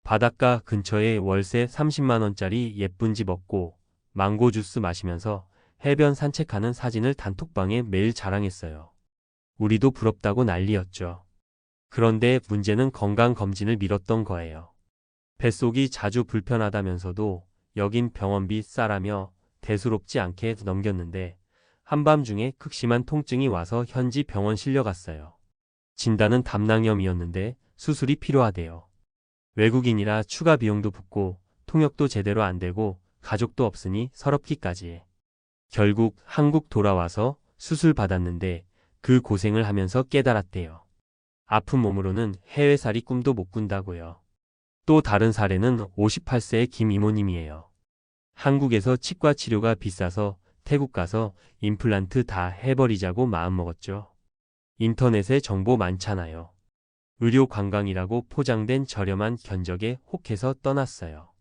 바닷가 근처에 월세 30만 원짜리 예쁜 집 얻고 망고 주스 마시면서 해변 산책하는 사진을 단톡방에 매일 자랑했어요. 우리도 부럽다고 난리였죠. 그런데 문제는 건강검진을 미뤘던 거예요. 뱃속이 자주 불편하다면서도 여긴 병원비 싸라며 대수롭지 않게 넘겼는데 한밤중에 극심한 통증이 와서 현지 병원 실려갔어요. 진단은 담낭염이었는데 수술이 필요하대요. 외국인이라 추가 비용도 붙고 통역도 제대로 안 되고 가족도 없으니 서럽기까지. 결국 한국 돌아와서 수술 받았는데 그 고생을 하면서 깨달았대요. 아픈 몸으로는 해외살이 꿈도 못 꾼다고요. 또 다른 사례는 58세의 김 이모님이에요. 한국에서 치과 치료가 비싸서 태국 가서 임플란트 다 해버리자고 마음먹었죠. 인터넷에 정보 많잖아요. 의료 관광이라고 포장된 저렴한 견적에 혹해서 떠났어요.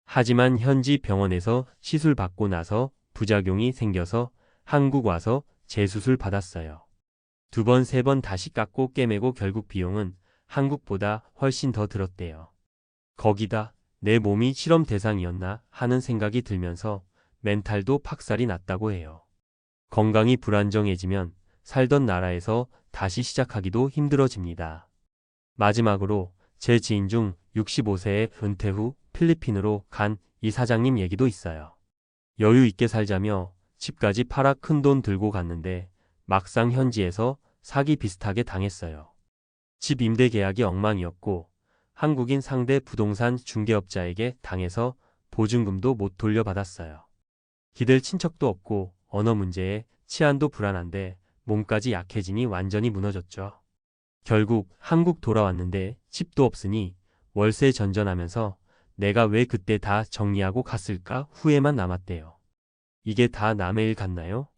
하지만 현지 병원에서 시술 받고 나서 부작용이 생겨서 한국 와서 재수술 받았어요. 2번, 3번 다시 깎고 꿰매고 결국 비용은 한국보다 훨씬 더 들었대요. 거기다 내 몸이 실험 대상이었나 하는 생각이 들면서 멘탈도 박살이 났다고 해요. 건강이 불안정해지면 살던 나라에서 다시 시작하기도 힘들어집니다. 마지막으로 제 지인 중 65세의 은퇴 후 필리핀으로 간 이 사장님 얘기도 있어요. 여유 있게 살자며 집까지 팔아 큰돈 들고 갔는데 막상 현지에서 사기 비슷하게 당했어요. 집 임대 계약이 엉망이었고 한국인 상대 부동산 중개업자에게 당해서 보증금도 못 돌려받았어요. 기댈 친척도 없고 언어 문제에 치안도 불안한데 몸까지 약해지니 완전히 무너졌죠. 결국 한국 돌아왔는데 집도 없으니 월세 전전하면서 내가 왜 그때 다 정리하고 갔을까 후회만 남았대요. 이게 다 남의 일 같나요?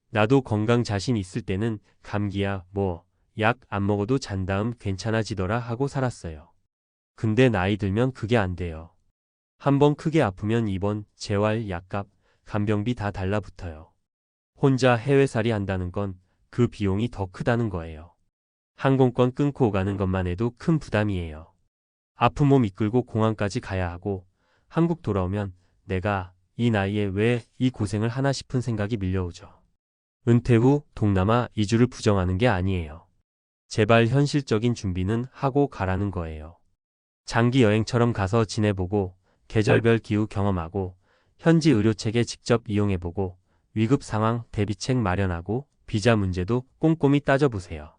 나도 건강 자신 있을 때는 감기야 뭐 약 안 먹어도 잔 다음 괜찮아지더라 하고 살았어요. 근데 나이 들면 그게 안 돼요. 한번 크게 아프면 입원, 재활, 약값, 간병비 다 달라붙어요. 혼자 해외살이 한다는 건 그 비용이 더 크다는 거예요. 항공권 끊고 가는 것만 해도 큰 부담이에요. 아픈 몸 이끌고 공항까지 가야 하고 한국 돌아오면 내가 이 나이에 왜 이 고생을 하나 싶은 생각이 밀려오죠. 은퇴 후 동남아 이주를 부정하는 게 아니에요. 제발 현실적인 준비는 하고 가라는 거예요. 장기 여행처럼 가서 지내보고 계절별 기후 경험하고 현지 의료체계 직접 이용해보고 위급 상황 대비책 마련하고 비자 문제도 꼼꼼히 따져보세요.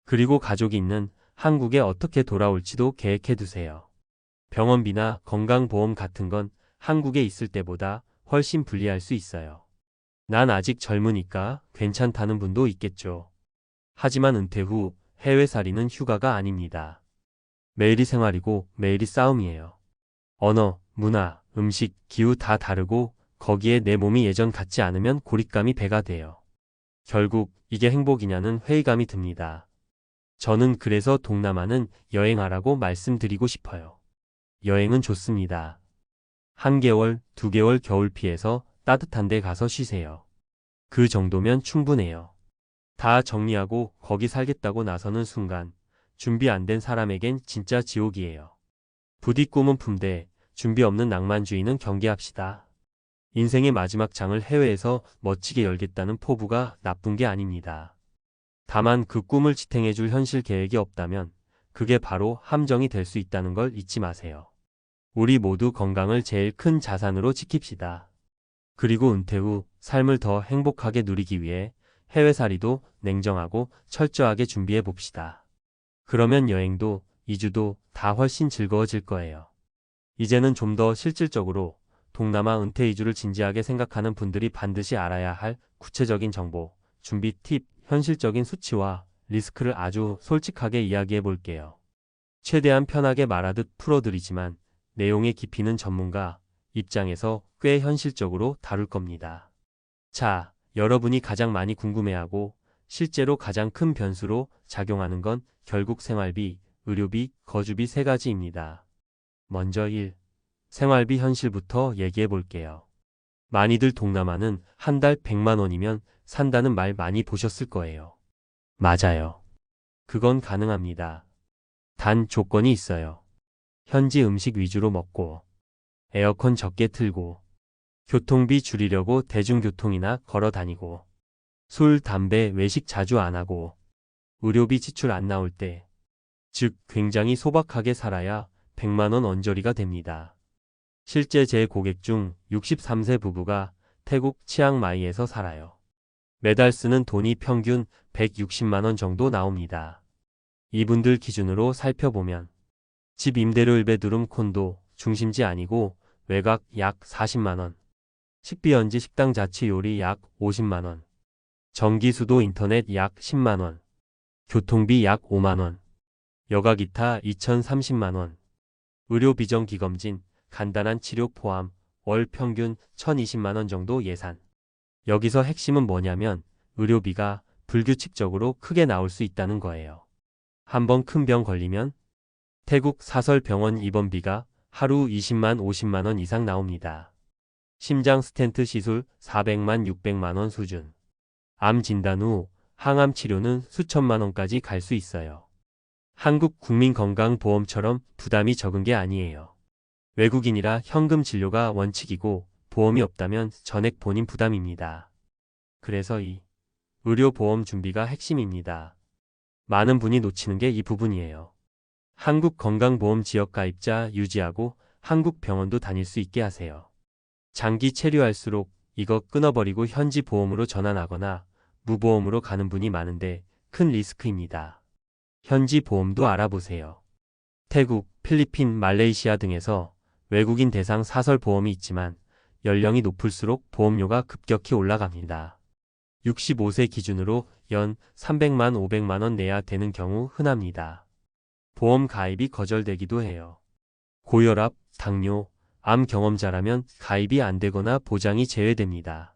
그리고 가족이 있는 한국에 어떻게 돌아올지도 계획해두세요. 병원비나 건강보험 같은 건 한국에 있을 때보다 훨씬 불리할 수 있어요. 난 아직 젊으니까 괜찮다는 분도 있겠죠. 하지만 은퇴 후 해외살이는 휴가가 아닙니다. 매일이 생활이고 매일이 싸움이에요. 언어, 문화, 음식, 기후 다 다르고 거기에 내 몸이 예전 같지 않으면 고립감이 배가 돼요. 결국 이게 행복이냐는 회의감이 듭니다. 저는 그래서 동남아는 여행하라고 말씀드리고 싶어요. 여행은 좋습니다. 1개월, 2개월 겨울 피해서 따뜻한 데 가서 쉬세요. 그 정도면 충분해요. 다 정리하고 거기 살겠다고 나서는 순간 준비 안 된 사람에겐 진짜 지옥이에요. 부디 꿈은 품되 준비 없는 낭만주의는 경계합시다. 인생의 마지막 장을 해외에서 멋지게 열겠다는 포부가 나쁜 게 아닙니다. 다만 그 꿈을 지탱해줄 현실 계획이 없다면 그게 바로 함정이 될 수 있다는 걸 잊지 마세요. 우리 모두 건강을 제일 큰 자산으로 지킵시다. 그리고 은퇴 후 삶을 더 행복하게 누리기 위해 해외살이도 냉정하고 철저하게 준비해 봅시다. 그러면 여행도 이주도 다 훨씬 즐거워질 거예요. 이제는 좀 더 실질적으로 동남아 은퇴 이주를 진지하게 생각하는 분들이 반드시 알아야 할 구체적인 정보, 준비 팁, 현실적인 수치와 리스크를 아주 솔직하게 이야기해 볼게요. 최대한 편하게 말하듯 풀어드리지만 내용의 깊이는 전문가 입장에서 꽤 현실적으로 다룰 겁니다. 자, 여러분이 가장 많이 궁금해하고 실제로 가장 큰 변수로 작용하는 건 결국 생활비, 의료비, 거주비 세 가지입니다. 먼저 1. 생활비 현실부터 얘기해 볼게요. 많이들 동남아는 한 달 100만 원이면 산다는 말 많이 보셨을 거예요. 맞아요. 그건 가능합니다. 단 조건이 있어요. 현지 음식 위주로 먹고, 에어컨 적게 틀고, 교통비 줄이려고 대중교통이나 걸어 다니고, 술, 담배, 외식 자주 안 하고, 의료비 지출 안 나올 때, 즉 굉장히 소박하게 살아야 100만 원 언저리가 됩니다. 실제 제 고객 중 63세 부부가 태국 치앙마이에서 살아요. 매달 쓰는 돈이 평균 160만 원 정도 나옵니다. 이분들 기준으로 살펴보면 집 임대료 1베드룸 콘도 중심지 아니고 외곽 약 40만 원, 식비 연지 식당 자취 요리 약 50만 원, 전기 수도 인터넷 약 10만 원, 교통비 약 5만 원, 여가 기타 2,030만 원, 의료 비정기검진, 간단한 치료 포함 월 평균 1,020만 원 정도 예산. 여기서 핵심은 뭐냐면 의료비가 불규칙적으로 크게 나올 수 있다는 거예요. 한번 큰 병 걸리면 태국 사설 병원 입원비가 하루 20만 50만 원 이상 나옵니다. 심장 스텐트 시술 400만 600만 원 수준. 암 진단 후 항암 치료는 수천만 원까지 갈 수 있어요. 한국 국민건강보험처럼 부담이 적은 게 아니에요. 외국인이라 현금 진료가 원칙이고 보험이 없다면 전액 본인 부담입니다. 그래서 이 의료보험 준비가 핵심입니다. 많은 분이 놓치는 게 이 부분이에요. 한국 건강보험 지역 가입자 유지하고 한국 병원도 다닐 수 있게 하세요. 장기 체류할수록 이거 끊어버리고 현지 보험으로 전환하거나 무보험으로 가는 분이 많은데 큰 리스크입니다. 현지 보험도 알아보세요. 태국, 필리핀, 말레이시아 등에서 외국인 대상 사설 보험이 있지만 연령이 높을수록 보험료가 급격히 올라갑니다. 65세 기준으로 연 300만 500만 원 내야 되는 경우 흔합니다. 보험 가입이 거절되기도 해요. 고혈압, 당뇨, 암 경험자라면 가입이 안 되거나 보장이 제외됩니다.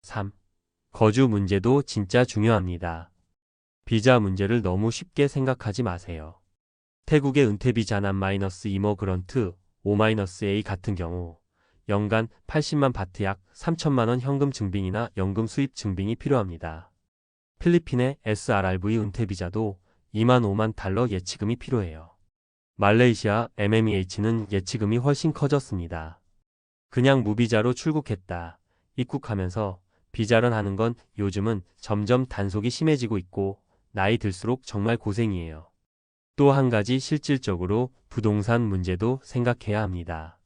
3. 거주 문제도 진짜 중요합니다. 비자 문제를 너무 쉽게 생각하지 마세요. 태국의 은퇴 비자난 -이머그런트 5-A 같은 경우 연간 80만 바트 약 3천만 원 현금 증빙이나 연금 수입 증빙이 필요합니다. 필리핀의 SRRV 은퇴 비자도 2만 5만 달러 예치금이 필요해요. 말레이시아 MMEH는 예치금이 훨씬 커졌습니다. 그냥 무비자로 출국했다, 입국하면서 비자런 하는 건 요즘은 점점 단속이 심해지고 있고 나이 들수록 정말 고생이에요. 또 한 가지 실질적으로 부동산 문제도 생각해야 합니다.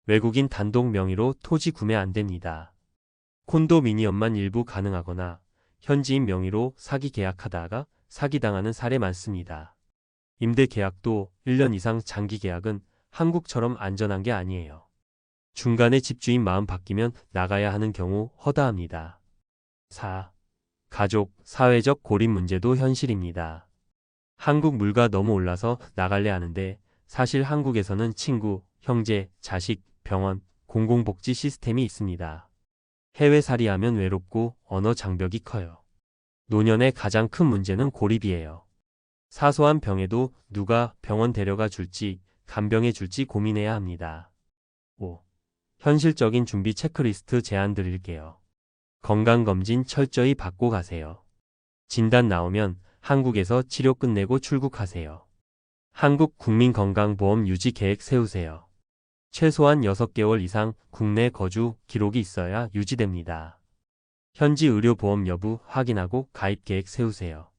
외국인 단독 명의로 토지 구매 안 됩니다. 콘도미니엄만 일부 가능하거나 현지인 명의로 사기 계약하다가 사기당하는 사례 많습니다. 임대 계약도 1년 이상 장기 계약은 한국처럼 안전한 게 아니에요. 중간에 집주인 마음 바뀌면 나가야 하는 경우 허다합니다. 4. 가족, 사회적 고립 문제도 현실입니다. 한국 물가 너무 올라서 나갈래 하는데 사실 한국에서는 친구, 형제, 자식, 병원, 공공복지 시스템이 있습니다. 해외살이하면 외롭고 언어 장벽이 커요. 노년의 가장 큰 문제는 고립이에요. 사소한 병에도 누가 병원 데려가 줄지, 간병해 줄지 고민해야 합니다. 5. 현실적인 준비 체크리스트 제안 드릴게요. 건강검진 철저히 받고 가세요. 진단 나오면 한국에서 치료 끝내고 출국하세요. 한국 국민건강보험 유지 계획 세우세요. 최소한 6개월 이상 국내 거주 기록이 있어야 유지됩니다. 현지 의료보험 여부 확인하고 가입 계획 세우세요.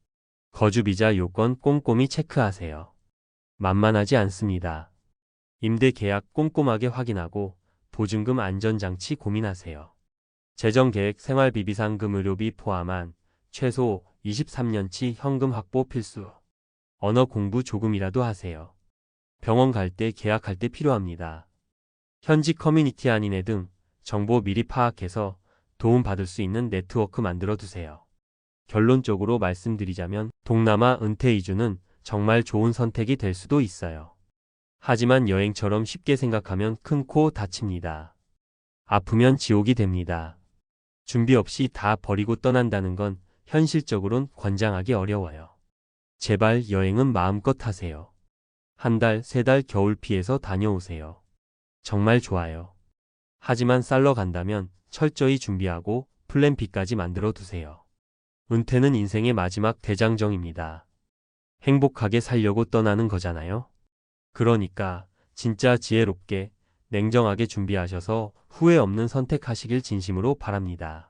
거주비자 요건 꼼꼼히 체크하세요. 만만하지 않습니다. 임대 계약 꼼꼼하게 확인하고 보증금 안전장치 고민하세요. 재정계획 생활비 비상금 의료비 포함한 최소 23년치 현금 확보 필수. 언어 공부 조금이라도 하세요. 병원 갈 때 계약할 때 필요합니다. 현지 커뮤니티 안인회 등 정보 미리 파악해서 도움받을 수 있는 네트워크 만들어 두세요. 결론적으로 말씀드리자면 동남아 은퇴 이주는 정말 좋은 선택이 될 수도 있어요. 하지만 여행처럼 쉽게 생각하면 큰 코 다칩니다. 아프면 지옥이 됩니다. 준비 없이 다 버리고 떠난다는 건 현실적으론 권장하기 어려워요. 제발 여행은 마음껏 하세요. 한 달, 3달 겨울 피해서 다녀오세요. 정말 좋아요. 하지만 살러 간다면 철저히 준비하고 플랜 B까지 만들어 두세요. 은퇴는 인생의 마지막 대장정입니다. 행복하게 살려고 떠나는 거잖아요. 그러니까 진짜 지혜롭게 냉정하게 준비하셔서 후회 없는 선택하시길 진심으로 바랍니다.